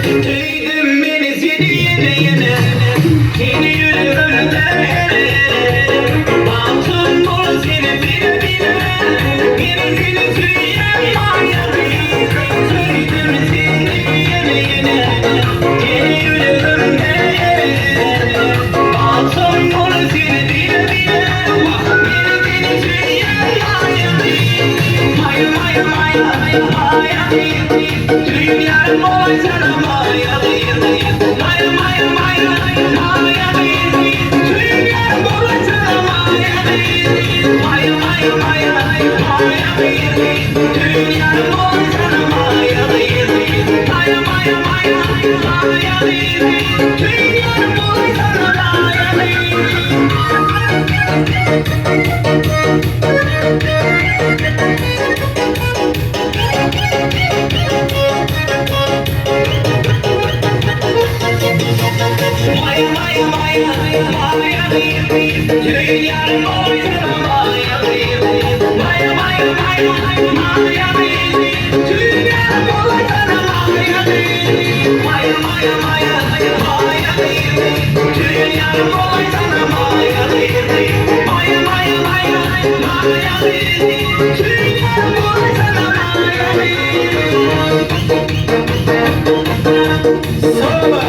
Tüydüm beni seni yine yine, seni yüreğimde. Altın bol seni bile bile, gerisini söyleyemeyim. Tüydüm seni yine yine, seni yüreğimde. Altın bol seni bile bile, gerisini söyleyemeyim. Maya maya maya maya, dünyam olsana maya. Maya maya maya maya, dünyam olsana maya. Maya maya maya maya, dünyam olsana maya. Maya maya maya maya, dünyam olsana maya maya maya, dünyam olsana maya. Maya maya maya maya, dünyam olsana maya. Maya maya maya maya, dünyam olsana maya. Maya maya maya maya, dünyam olsana maya. Samba.